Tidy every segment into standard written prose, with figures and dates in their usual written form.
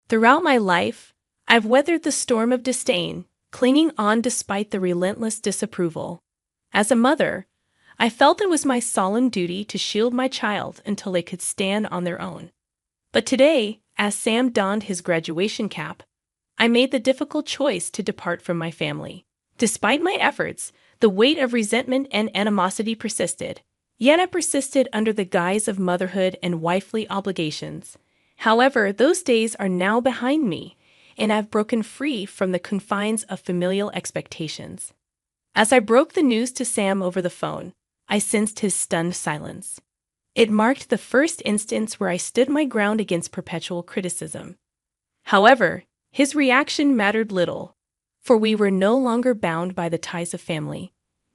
Throughout my life, I've weathered the storm of disdain, clinging on despite the relentless disapproval. As a mother, I felt it was my solemn duty to shield my child until they could stand on their own. But today, as Sam donned his graduation cap, I made the difficult choice to depart from my family. Despite my efforts, the weight of resentment and animosity persisted. Yet I persisted under the guise of motherhood and wifely obligations. However, those days are now behind me, and I've broken free from the confines of familial expectations. As I broke the news to Sam over the phone, I sensed his stunned silence. It marked the first instance where I stood my ground against perpetual criticism. However, his reaction mattered little, for we were no longer bound by the ties of family.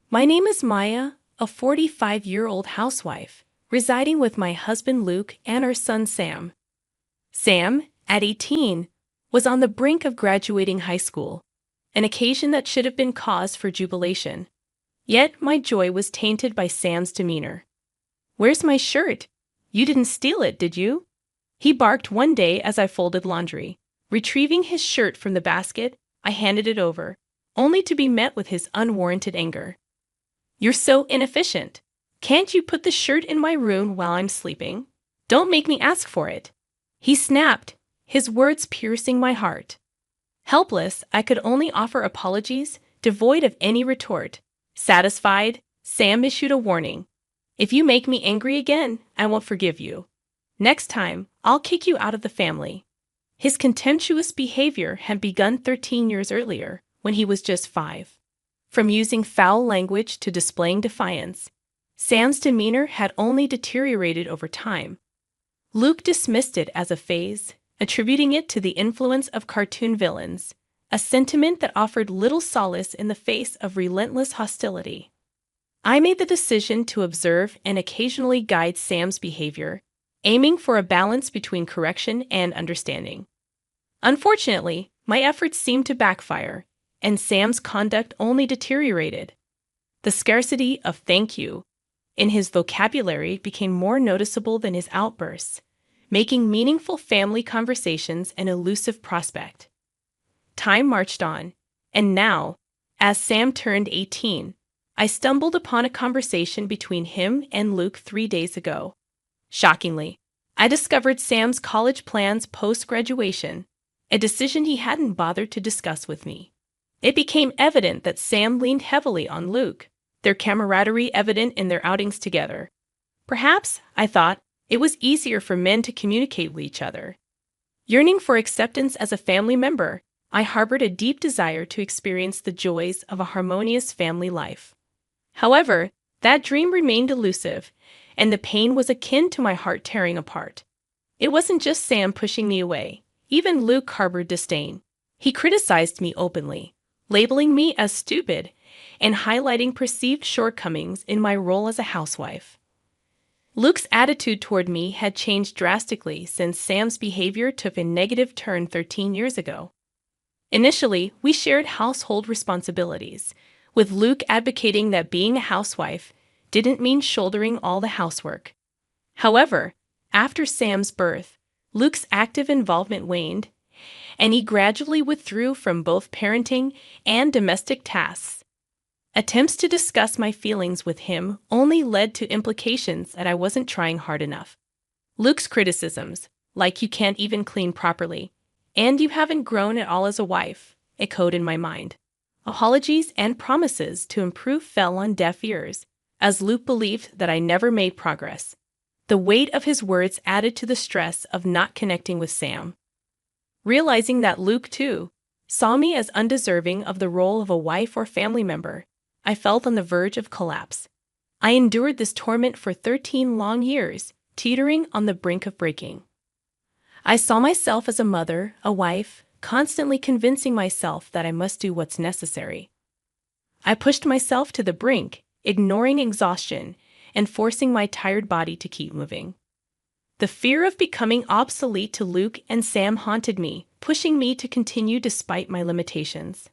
My name is Maya, a 45-year-old housewife, residing with my husband Luke and our son Sam. Sam, at 18, was on the brink of graduating high school, an occasion that should have been cause for jubilation. Yet my joy was tainted by Sam's demeanor. "Where's my shirt? You didn't steal it, did you?" he barked one day as I folded laundry. Retrieving his shirt from the basket, I handed it over, only to be met with his unwarranted anger. "You're so inefficient. Can't you put the shirt in my room while I'm sleeping? Don't make me ask for it," he snapped, his words piercing my heart. Helpless, I could only offer apologies, devoid of any retort. Satisfied, Sam issued a warning. "If you make me angry again, I won't forgive you. Next time, I'll kick you out of the family." His contemptuous behavior had begun 13 years earlier, when he was just 5. From using foul language to displaying defiance, Sam's demeanor had only deteriorated over time. Luke dismissed it as a phase, attributing it to the influence of cartoon villains, a sentiment that offered little solace in the face of relentless hostility. I made the decision to observe and occasionally guide Sam's behavior, aiming for a balance between correction and understanding. Unfortunately, my efforts seemed to backfire, and Sam's conduct only deteriorated. The scarcity of "thank you" in his vocabulary became more noticeable than his outbursts, making meaningful family conversations an elusive prospect. Time marched on, and now, as Sam turned 18, I stumbled upon a conversation between him and Luke 3 days ago. Shockingly, I discovered Sam's college plans post-graduation, a decision he hadn't bothered to discuss with me. It became evident that Sam leaned heavily on Luke, their camaraderie evident in their outings together. Perhaps, I thought, it was easier for men to communicate with each other. Yearning for acceptance as a family member, I harbored a deep desire to experience the joys of a harmonious family life. However, that dream remained elusive, and the pain was akin to my heart tearing apart. It wasn't just Sam pushing me away. Even Luke harbored disdain. He criticized me openly, labeling me as stupid and highlighting perceived shortcomings in my role as a housewife. Luke's attitude toward me had changed drastically since Sam's behavior took a negative turn 13 years ago. Initially, we shared household responsibilities, with Luke advocating that being a housewife didn't mean shouldering all the housework. However, after Sam's birth, Luke's active involvement waned, and he gradually withdrew from both parenting and domestic tasks. Attempts to discuss my feelings with him only led to implications that I wasn't trying hard enough. Luke's criticisms, like "you can't even clean properly," and "you haven't grown at all as a wife," echoed in my mind. Apologies and promises to improve fell on deaf ears, as Luke believed that I never made progress. The weight of his words added to the stress of not connecting with Sam. Realizing that Luke, too, saw me as undeserving of the role of a wife or family member, I felt on the verge of collapse. I endured this torment for 13 long years, teetering on the brink of breaking. I saw myself as a mother, a wife, constantly convincing myself that I must do what's necessary. I pushed myself to the brink, ignoring exhaustion and forcing my tired body to keep moving. The fear of becoming obsolete to Luke and Sam haunted me, pushing me to continue despite my limitations.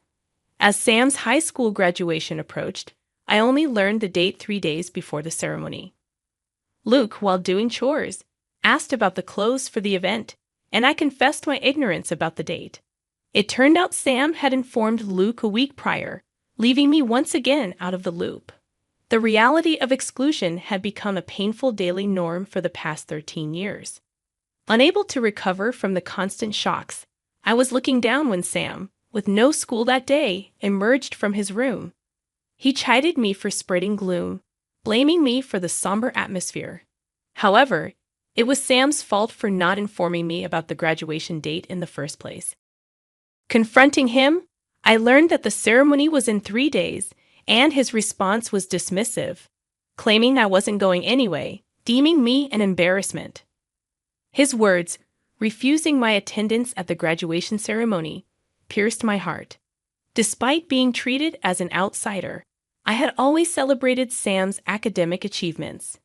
As Sam's high school graduation approached, I only learned the date 3 days before the ceremony. Luke, while doing chores, asked about the clothes for the event, and I confessed my ignorance about the date. It turned out Sam had informed Luke a week prior, leaving me once again out of the loop. The reality of exclusion had become a painful daily norm for the past 13 years. Unable to recover from the constant shocks, I was looking down when Sam, with no school that day, emerged from his room. He chided me for spreading gloom, blaming me for the somber atmosphere. However, it was Sam's fault for not informing me about the graduation date in the first place. Confronting him, I learned that the ceremony was in 3 days, and his response was dismissive, claiming I wasn't going anyway, deeming me an embarrassment. His words, refusing my attendance at the graduation ceremony, pierced my heart. Despite being treated as an outsider, I had always celebrated Sam's academic achievements.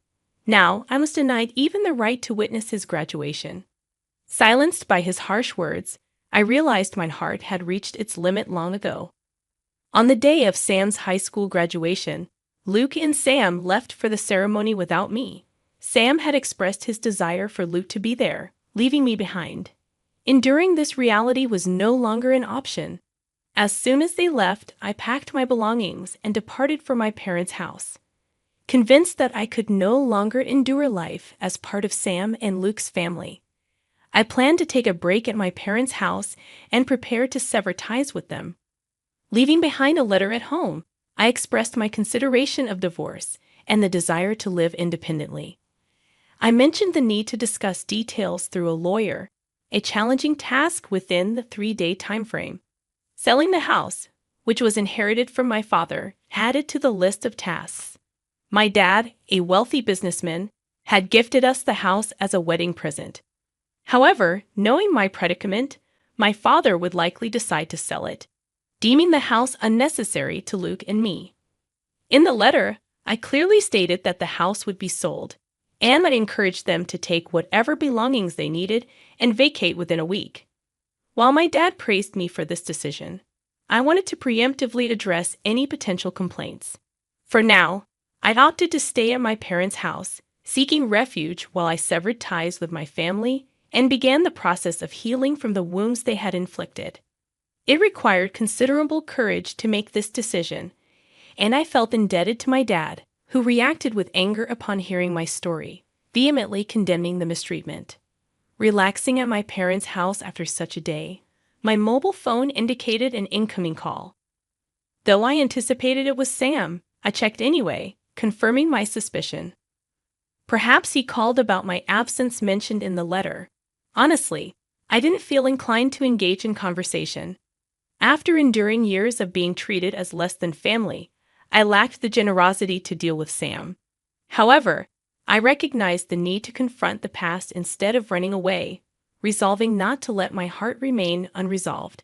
Now I was denied even the right to witness his graduation. Silenced by his harsh words, I realized my heart had reached its limit long ago. On the day of Sam's high school graduation, Luke and Sam left for the ceremony without me. Sam had expressed his desire for Luke to be there, leaving me behind. Enduring this reality was no longer an option. As soon as they left, I packed my belongings and departed for my parents' house. Convinced that I could no longer endure life as part of Sam and Luke's family, I planned to take a break at my parents' house and prepare to sever ties with them. Leaving behind a letter at home, I expressed my consideration of divorce and the desire to live independently. I mentioned the need to discuss details through a lawyer, a challenging task within the 3-day time frame. Selling the house, which was inherited from my father, added to the list of tasks. My dad, a wealthy businessman, had gifted us the house as a wedding present. However, knowing my predicament, my father would likely decide to sell it, deeming the house unnecessary to Luke and me. In the letter, I clearly stated that the house would be sold, and I'd encourage them to take whatever belongings they needed and vacate within a week. While my dad praised me for this decision, I wanted to preemptively address any potential complaints. For now, I'd opted to stay at my parents' house, seeking refuge while I severed ties with my family and began the process of healing from the wounds they had inflicted. It required considerable courage to make this decision, and I felt indebted to my dad, who reacted with anger upon hearing my story, vehemently condemning the mistreatment. Relaxing at my parents' house after such a day, my mobile phone indicated an incoming call. Though I anticipated it was Sam, I checked anyway, confirming my suspicion. Perhaps he called about my absence mentioned in the letter. Honestly, I didn't feel inclined to engage in conversation. After enduring years of being treated as less than family, I lacked the generosity to deal with Sam. However, I recognized the need to confront the past instead of running away, resolving not to let my heart remain unresolved.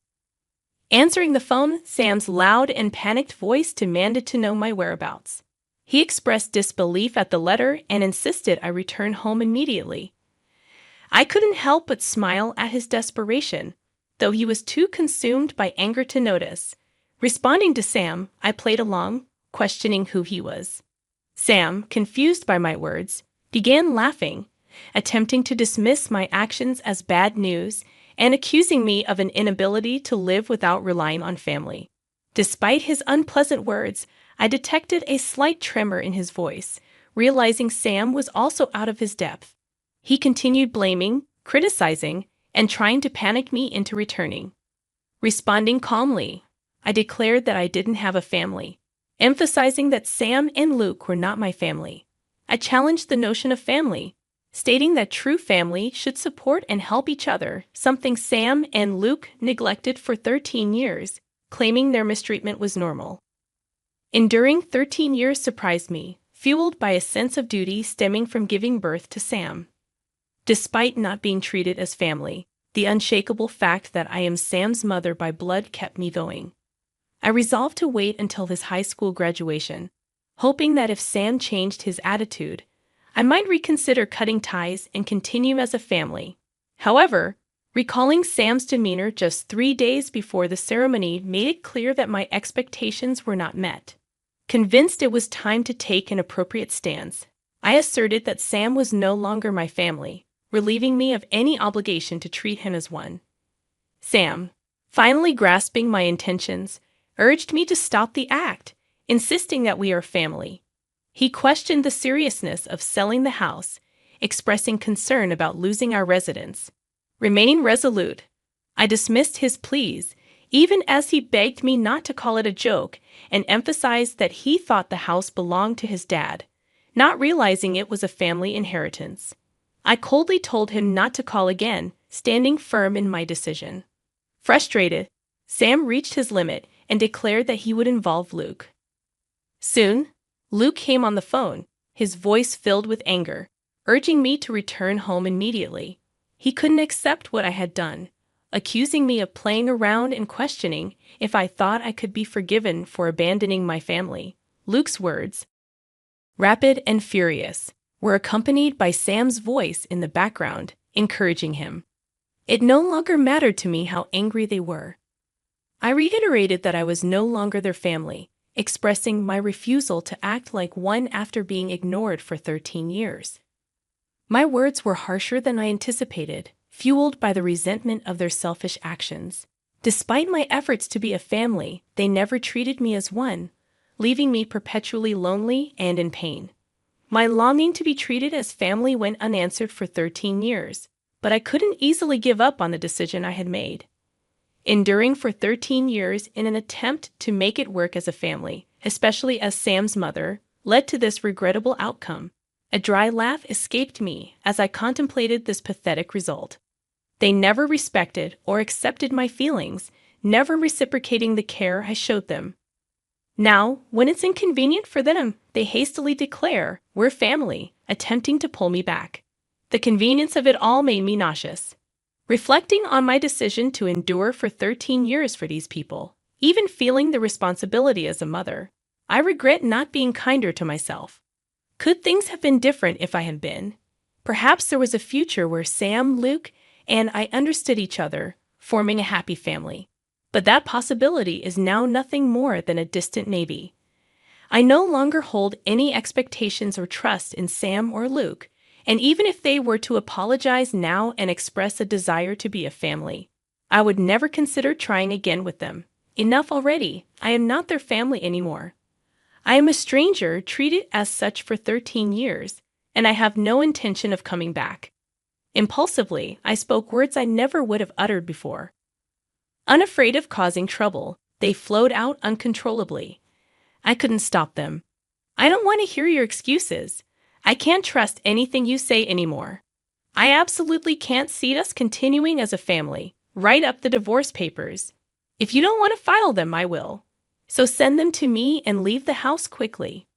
Answering the phone, Sam's loud and panicked voice demanded to know my whereabouts. He expressed disbelief at the letter and insisted I return home immediately. I couldn't help but smile at his desperation, though he was too consumed by anger to notice. Responding to Sam, I played along, questioning who he was. Sam, confused by my words, began laughing, attempting to dismiss my actions as bad news and accusing me of an inability to live without relying on family. Despite his unpleasant words, I detected a slight tremor in his voice, realizing Sam was also out of his depth. He continued blaming, criticizing, and trying to panic me into returning. Responding calmly, I declared that I didn't have a family, emphasizing that Sam and Luke were not my family. I challenged the notion of family, stating that true family should support and help each other, something Sam and Luke neglected for 13 years, claiming their mistreatment was normal. Enduring 13 years surprised me, fueled by a sense of duty stemming from giving birth to Sam. Despite not being treated as family, the unshakable fact that I am Sam's mother by blood kept me going. I resolved to wait until his high school graduation, hoping that if Sam changed his attitude, I might reconsider cutting ties and continue as a family. However, recalling Sam's demeanor just 3 days before the ceremony made it clear that my expectations were not met. Convinced it was time to take an appropriate stance, I asserted that Sam was no longer my family, relieving me of any obligation to treat him as one. Sam, finally grasping my intentions, urged me to stop the act, insisting that we are family. He questioned the seriousness of selling the house, expressing concern about losing our residence. Remaining resolute, I dismissed his pleas, even as he begged me not to call it a joke and emphasized that he thought the house belonged to his dad, not realizing it was a family inheritance. I coldly told him not to call again, standing firm in my decision. Frustrated, Sam reached his limit and declared that he would involve Luke. Soon, Luke came on the phone, his voice filled with anger, urging me to return home immediately. He couldn't accept what I had done, accusing me of playing around and questioning if I thought I could be forgiven for abandoning my family. Luke's words, rapid and furious, were accompanied by Sam's voice in the background, encouraging him. It no longer mattered to me how angry they were. I reiterated that I was no longer their family, expressing my refusal to act like one after being ignored for 13 years. My words were harsher than I anticipated, fueled by the resentment of their selfish actions. Despite my efforts to be a family, they never treated me as one, leaving me perpetually lonely and in pain. My longing to be treated as family went unanswered for 13 years, but I couldn't easily give up on the decision I had made. Enduring for 13 years in an attempt to make it work as a family, especially as Sam's mother, led to this regrettable outcome. A dry laugh escaped me as I contemplated this pathetic result. They never respected or accepted my feelings, never reciprocating the care I showed them. Now, when it's inconvenient for them, they hastily declare, "We're family," attempting to pull me back. The convenience of it all made me nauseous. Reflecting on my decision to endure for 13 years for these people, even feeling the responsibility as a mother, I regret not being kinder to myself. Could things have been different if I had been? Perhaps there was a future where Sam, Luke, and I understood each other, forming a happy family. But that possibility is now nothing more than a distant maybe. I no longer hold any expectations or trust in Sam or Luke, and even if they were to apologize now and express a desire to be a family, I would never consider trying again with them. Enough already, I am not their family anymore. I am a stranger treated as such for 13 years, and I have no intention of coming back. Impulsively, I spoke words I never would have uttered before. Unafraid of causing trouble, they flowed out uncontrollably. I couldn't stop them. "I don't want to hear your excuses. I can't trust anything you say anymore. I absolutely can't see us continuing as a family. Write up the divorce papers. If you don't want to file them, I will. So send them to me and leave the house quickly.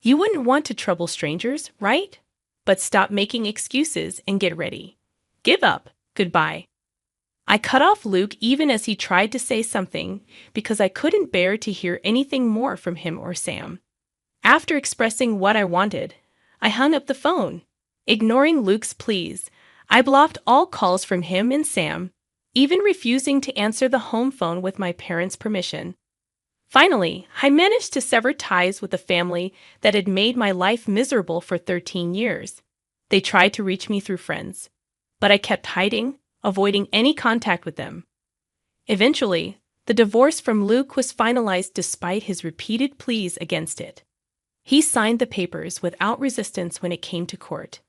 You wouldn't want to trouble strangers, right? But stop making excuses and get ready. Give up. Goodbye." I cut off Luke even as he tried to say something because I couldn't bear to hear anything more from him or Sam. After expressing what I wanted, I hung up the phone. Ignoring Luke's pleas, I blocked all calls from him and Sam, even refusing to answer the home phone with my parents' permission. Finally, I managed to sever ties with a family that had made my life miserable for 13 years. They tried to reach me through friends, but I kept hiding, avoiding any contact with them. Eventually, the divorce from Luke was finalized despite his repeated pleas against it. He signed the papers without resistance when it came to court.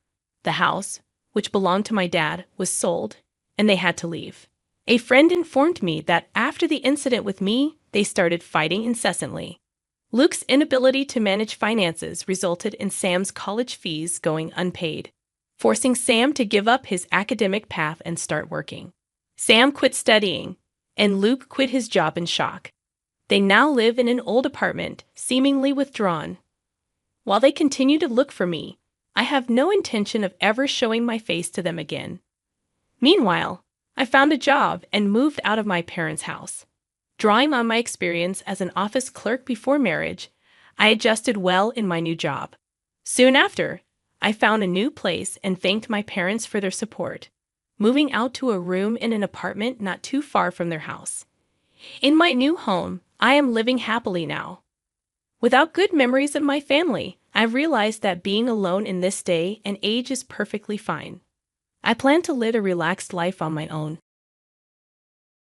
The house, which belonged to my dad, was sold, and they had to leave. A friend informed me that after the incident with me, they started fighting incessantly. Luke's inability to manage finances resulted in Sam's college fees going unpaid, forcing Sam to give up his academic path and start working. Sam quit studying, and Luke quit his job in shock. They now live in an old apartment, seemingly withdrawn. While they continue to look for me, I have no intention of ever showing my face to them again. Meanwhile, I found a job and moved out of my parents' house. Drawing on my experience as an office clerk before marriage, I adjusted well in my new job. Soon after, I found a new place and thanked my parents for their support, moving out to a room in an apartment not too far from their house. In my new home, I am living happily now. Without good memories of my family, I've realized that being alone in this day and age is perfectly fine. I plan to live a relaxed life on my own.